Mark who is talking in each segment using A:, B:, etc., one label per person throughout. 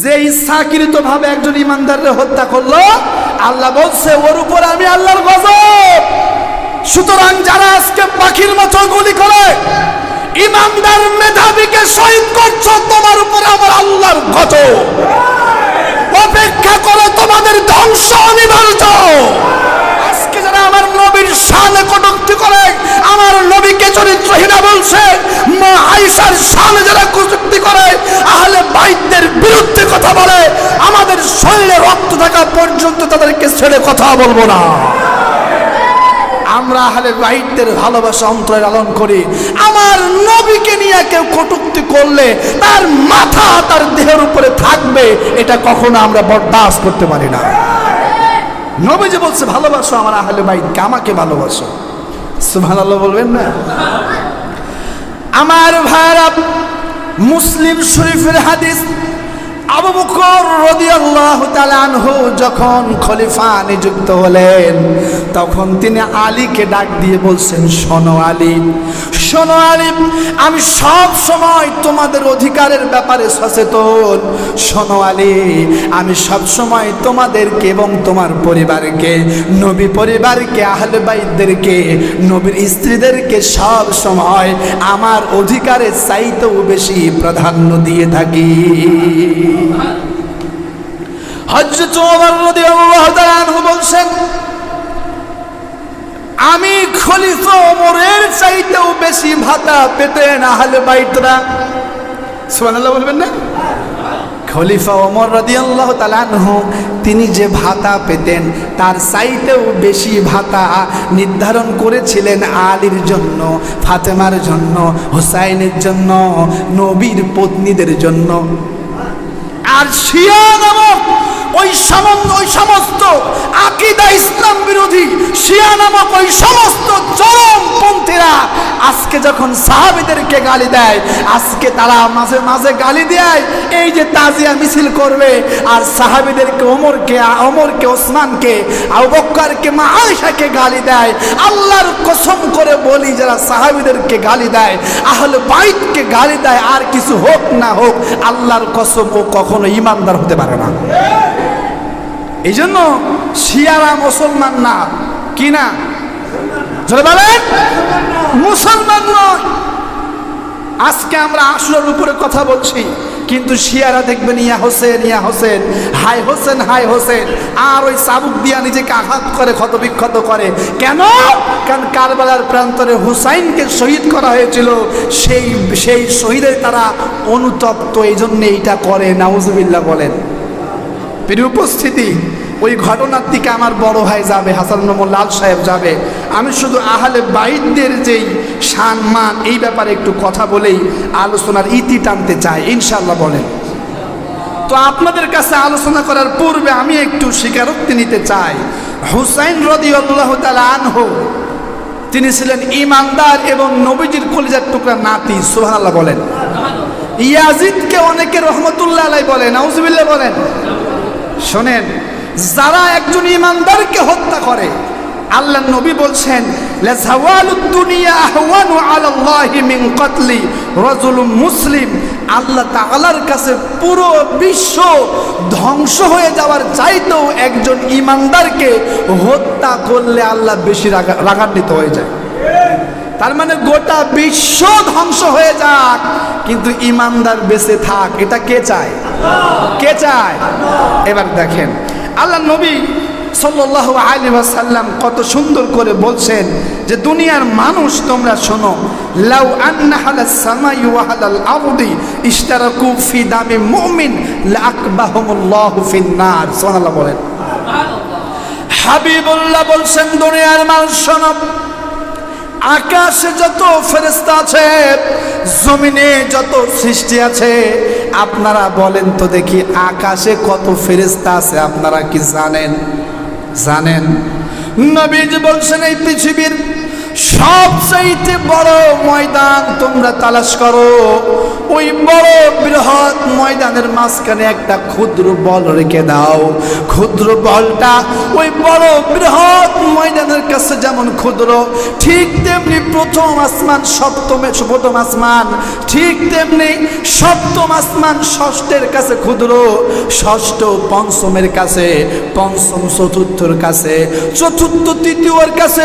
A: যে ইচ্ছাকৃত ভাবে একজন ইমানদারকে হত্যা করলো, আল্লাহ বলছে ওর উপর আমি আল্লাহর গজব। সুতরাং যারা আজকে পাখির মতো গুলি করে ইমানদার মেধাবীকে শহীদ করছো, তোমার উপর আমার আল্লাহর গজব। অপেক্ষা করো, তোমাদের ধ্বংস অনিবার্য। আজকে যারা আমার নবীর শানে কটূক্তি করে, আমার নবীকে চরিত্রহীন বলছে, মা আয়েশার শানে যারা কটূক্তি করে, আহলে বাইতের বিরুদ্ধে কথা বলে, আমাদের শরীরে রক্ত থাকা পর্যন্ত তাদেরকে ছেড়ে কথা বলবো না। আমরা আহলে বাইতের ভালোবাসা অন্তরে লালন করি। আমার নবীকে নিয়ে কেউ কটূক্তি করলে তার মাথা তার দেহের উপরে থাকবে, এটা কখনো আমরা বরদাস্ত করতে পারি না। নবী যে বলছে ভালোবাসো আমার আহলে বাইতকে, আমাকে ভালোবাসো। সুবহানাল্লাহ বলবেন না? আমার ভাইরা, মুসলিম শরীফের হাদিস, আবু বকর রাদিয়াল্লাহু তাআলা আনহু যখন খলিফা নিযুক্ত হলেন, তখন তিনি আলীকে ডাক দিয়ে বলছেন, শোনো আলী, শোনো আলী, আমি সব সময় তোমাদের অধিকারের ব্যাপারে সচেতন। শোনো আলী, আমি সব সময় তোমাদেরকে এবং তোমার পরিবারকে, নবী পরিবারকে, আহলে বাইতদেরকে, নবীর স্ত্রীদেরকে সব সময় আমার অধিকারের চাইতেও বেশি প্রাধান্য দিয়ে থাকি। হযরত ওমর রাদিয়াল্লাহু তাআলা আনহু বলছেন, আমি খলিফা ওমরের চাইতেও বেশি ভাতা পেতেন আহলে বাইতরা। সুবহানাল্লাহ বলবেন না? খলিফা ওমর রাদিয়াল্লাহু তাআলা আনহু তিনি যে ভাতা পেতেন তার চাইতেও বেশি ভাতা নির্ধারণ করেছিলেন আলীর জন্য, ফাতেমার জন্য, হুসাইনের জন্য, নবীর পত্নীদের জন্য। আর শিয়া নামক ওই সমস্ত আকীদা ইসলাম বিরোধী শিয়া নামক ওই সমস্ত চরমপন্থীরা আজকে যখন সাহাবীদেরকে গালি দেয়, আজকে তারা মাঝে মাঝে গালি দেয় এই যে তাজিয়া মিছিল করবে, আর সাহাবীদেরকে ওমরকে, ওসমানকে, আবু বকরকে, মা আয়েশাকে গালি দেয়। আল্লাহর কসম করে বলি, যারা সাহাবীদেরকে গালি দেয়, আহলে বাইতকে গালি দেয়, আর কিছু হোক না হোক, আল্লাহর কসম ও কখনো ঈমানদার হতে পারে না। এই জন্য শিয়ারা মুসলমান না, কি না? জোরে বলেন, মুসলমান নয়। আজকে আমরা আশুরার উপরে কথা বলছি, কিন্তু শিয়ারা দেখবেন ইয়া হোসেন, ইয়া হোসেন, হাই হোসেন, হাই হোসেন, আর ওই চাবুক দিয়া নিজেকে আঘাত করে, ক্ষতবিক্ষত করে। কেন? কারণ কারবালার প্রান্তরে হুসাইনকে শহীদ করা হয়েছিল, সেই শহীদের তারা অনুতপ্ত, এই জন্য এইটা করে। নাউজুবিল্লাহ বলেন। প্রিয় উপস্থিতি, ওই ঘটনার দিকে আমার বড় ভাই যাবে, হাসান মোহাম্মদ লাল সাহেব যাবে। আমি শুধু আহলে বাইতদের যেই সম্মান, এই ব্যাপারে একটু কথা বলেই আলোচনার ইতি টানতে চাই, ইনশাআল্লাহ বলেন। তো আপনাদের কাছে আলোচনা করার পূর্বে আমি একটু স্বীকারোক্তি নিতে চাই। হুসাইন রাদিয়াল্লাহু তাআলা আনহু তিনি ছিলেন ইমানদার এবং নবীজির কলিজার টুকরা নাতি। সুবহানাল্লাহ বলেন। ইয়াজিদকে অনেকে রহমতুল্লাহ আলাইহি বলে, নাউজুবিল্লাহ বলেন। শোনেন, যারা একজন ইমানদারকে হত্যা করে, আল্লাহ নবী বলছেন, লাযাওয়ালুদ দুনিয়া আহওয়ানু আলাল্লাহি মিন কতলি রাজুলুম মুসলিম। আল্লাহ তাআলার কাছে পুরো বিশ্ব ধ্বংস হয়ে যাওয়ার চাইতেও একজন ইমানদারকে হত্যা করলে আল্লাহ বেশি রাগান্বিত হয়ে যায়। তার মানে গোটা বিশ্ব ধ্বংস হয়ে যাক, কিন্তু ইমানদার বেঁচে থাক, এটা কে চায়? কে চায়? এবার দেখেন, আল্লাহ নবী সাল্লাল্লাহু আলাইহি ওয়াসাল্লাম কত সুন্দর করে বলছেন যে দুনিয়ার মানুষ তোমরা শোনো, লাউ আন্না হালাস সামাই ওয়া হালাল আরদি ইশতারাকু ফি দামি মুমিন লাআকবাহুমুল্লাহু ফিন নার। সুবহানাল্লাহ বলেন। হাবিবুল্লাহ বলছেন, দুনিয়ার মানুষ শোনো, আকাশে যত ফেরেশতা আছে, জমিনে যত সৃষ্টি আছে, আপনারা বলেন তো দেখি আকাশে কত ফেরেশতা আছে আপনারা কি জানেন? জানেন? নবীজি বলছেন, এই পৃথিবীর সবচেয়ে বড় ময়দান তোমরা তালাশ করো, ওই বড় বৃহৎ ময়দানের মাঝখানে একটা ক্ষুদ্র বল রেখে দাও। ক্ষুদ্র বলটা ওই বড় বৃহৎ ময়দানের কাছে যেমন ক্ষুদ্র, ঠিক তেমনি প্রথম আসমান প্রথম আসমান, ঠিক তেমনি সপ্তম আসমান ষষ্ঠের কাছে ক্ষুদ্র, ষষ্ঠ পঞ্চমের কাছে, পঞ্চম চতুর্থর কাছে, চতুর্থ তৃতীয়র কাছে,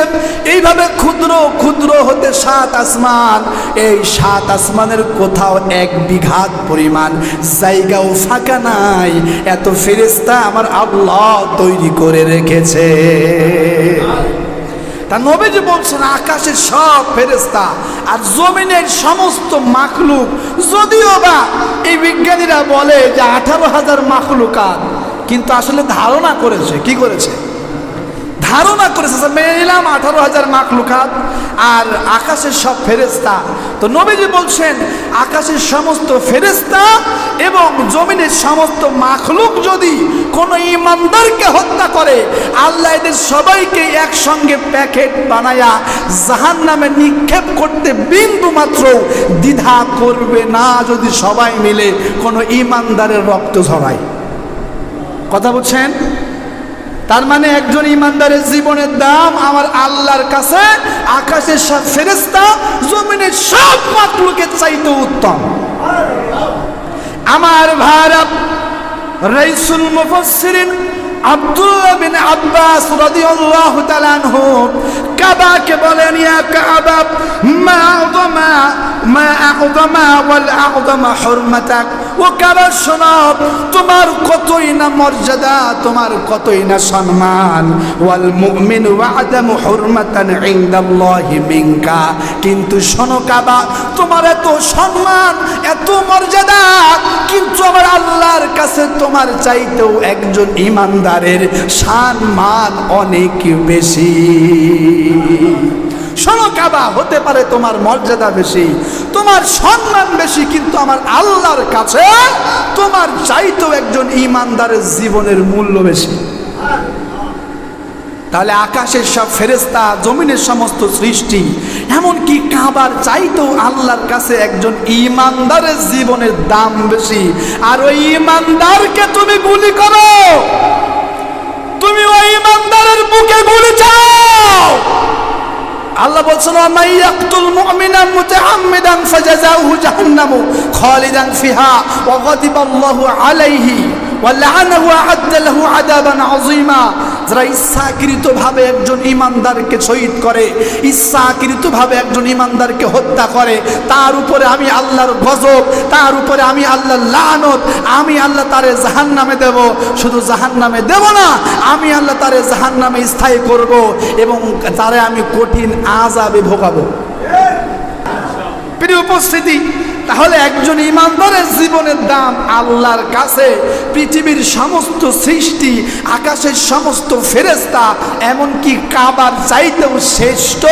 A: এইভাবে ক্ষুদ্র ক্ষুদ্র হতে সাত আসমান। এই সাত আসমানের কোথাও এক বিঘাত পরিমাণ জায়গাও ফাঁকা নাই। এত ফেরেশতা আমার আল্লাহ তৈরি করে রেখেছে। তা নবীজি বলছেন আকাশের সব ফেরেশতা আর জমিনের সমস্ত মাখলুক, যদিও বা এই বিজ্ঞানীরা বলে যে 18,000 মাখলুকাত, কিন্তু আসলে ধারণা করেছে, কি করেছে? ধারণা করেছে। মেনে নিলাম 18,000 মাখলুকাত আর আকাশের সব ফেরেশতা। তো নবীজি বলছেন আকাশের সমস্ত ফেরেশতা এবং জমিনের সমস্ত মাখলুক যদি কোনো ঈমানদারকে হত্যা করে, আল্লাহ এদের সবাইকে একসঙ্গে প্যাকেট বানায়া জাহান্নামে নিক্ষেপ করতে বিন্দু মাত্র দ্বিধা করবে না, যদি সবাই মিলে কোনো ঈমানদারের রক্ত ঝরায়। কথা বলছেন? তার মানে একজন ঈমানদারের জীবনের দাম আমার আল্লাহর কাছে আকাশের সব ফেরেশতা, জমিনের সব মাখলুকের চাইতে উত্তম। আমার ভাইরা, রাইসুল মুফাসসিরিন আব্দুল্লাহ বিন আব্বাস রাদিয়াল্লাহু তাআলা আনহু কাবাকে বলেন, ইয়া কাবা মা আ'যামা ওয়াল আ'যামা হুরমাতাক। ও কাবা শোনো, তোমার কতই না মর্যাদা, তোমার কতই না সম্মান। ওয়াল মুমিনু আ'যামু হুরমাতান ইনদাল্লাহি মিনকা। কিন্তু শোনো কাবা, তোমার এত সম্মান, এত মর্যাদা, কিন্তু আমার আল্লাহর কাছে তোমার চাইতেও একজন ঈমানদারের সম্মান অনেক বেশি। শোনো কাবা, হতে পারে তোমার মর্যাদা বেশি, তোমার সম্মান বেশি, কিন্তু আমার আল্লাহর কাছে তোমার চাইতেও একজন ঈমানদারের জীবনের মূল্য বেশি। তাহলে আকাশের সব ফেরেশতা, জমিনের সমস্ত সৃষ্টি, এমনকি কাবার চাইতেও আল্লাহর কাছে একজন ঈমানদারের জীবনের দাম বেশি। আর ওই ঈমানদারকে তুমি গুলি করো, তুমি ওই ঈমানদারের বুকে গুলি চালাও। আল্লাহ বলছেন, ওয়া ইয়াকতুল মুমিনা মুতাআম্মিদান ফাজাযাউহু জাহান্নামু খালিদান ফিহা ওয়া গাদিবাল্লাহু আলাইহি ওয়া লা'নাহু ওয়া আ'আদ্দা লাহু আযাবান আযীমা। যারা ইচ্ছাকৃতভাবে একজন ঈমানদারকে শহীদ করে, ইচ্ছাকৃতভাবে একজন ঈমানদারকে হত্যা করে, তার উপরে আমি আল্লাহর গজব, তার উপরে আমি আল্লাহর লানত, আমি আল্লাহ তারে জাহান্নামে দেব। শুধু জাহান্নামে দেব না, আমি আল্লাহ তারে জাহান্নামে স্থায়ী করব এবং তারে আমি কঠিন আযাবে ভোগাবো। প্রিয় উপস্থিতি, তাহলে একজন ঈমানদারের জীবনের দাম আল্লাহর কাছে পৃথিবীর সমস্ত সৃষ্টি, আকাশের সমস্ত ফেরেশতা, এমনকি কাবার চাইতেও শ্রেষ্ঠ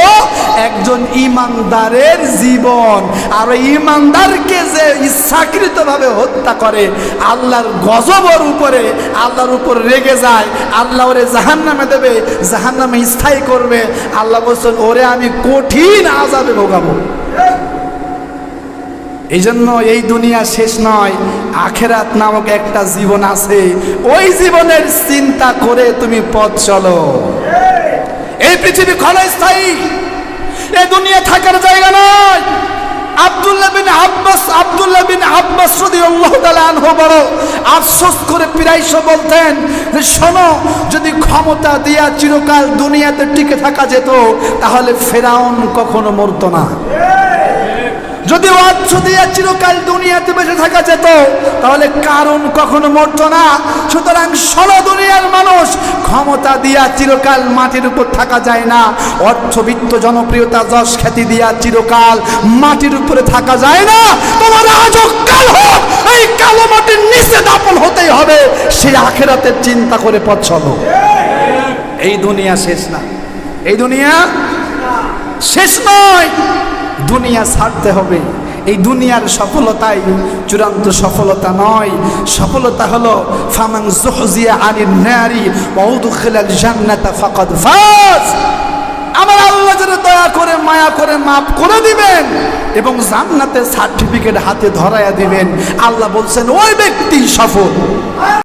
A: একজন ঈমানদারের জীবন। আর ঈমানদারকে যে ইচ্ছাকৃতভাবে হত্যা করে, আল্লাহর গজবের উপরে, আল্লাহর উপর রেগে যায়, আল্লাহ ওরে জাহান্নামে দেবে, জাহান্নামে স্থায়ী করবে। আল্লাহ বলছেন, ওরে আমি কঠিন আযাবে ভোগাবো। এই জন্য এই দুনিয়া শেষ নয়, আখেরাত নামক একটা জীবন আছে। ওই জীবনের চিন্তা করে তুমি পথ চলো। এই পৃথিবী ক্ষণস্থায়ী, এই দুনিয়া থাকার জায়গা নয়। আব্দুল্লাহ বিন আব্বাস রাদিয়াল্লাহু তাআলা আনহু বড় আফসোস করে প্রায়শ বলতেন যে, শোনো, যদি ক্ষমতা দিয়া চিরকাল দুনিয়াতে টিকে থাকা যেত, তাহলে ফেরাউন কখনো মরতো না। যদি অর্থ দিয়ে চিরকাল দুনিয়াতে বেঁচে থাকা যেত, তাহলে কারণ কখনো মরতো না। সুতরাং ষোলো দুনিয়ার মানুষ, ক্ষমতা দিয়া চিরকাল মাটির উপর থাকা যায় না, অর্থবিত্ত, জনপ্রিয়তা, যশ খ্যাতি দিয়া চিরকাল মাটির উপরে থাকা যায় না। তোমার আজও কাল হোক, এই কালো মাটির নিচে দাপন হতেই হবে। সেই আখিরাতের চিন্তা করে পথ চলো। এই দুনিয়া শেষ না, এই দুনিয়া শেষ নয়, দুনিয়া ছাড়তে হবে। এই দুনিয়ার সফলতাই চূড়ান্ত সফলতা নয়। সফলতা হলো ফামান যুহজিয়া আনিন নারি ওয়া উদখিলাল জান্নাতা ফাকাদ ফাজ। আমার আল্লাহ নামাজের দয়া করে মায়া করে মাফ করে দিবেন এবং জান্নাতের সার্টিফিকেট হাতে ধরায়া দিবেন। আল্লাহ বলছেন ওই ব্যক্তি সফল।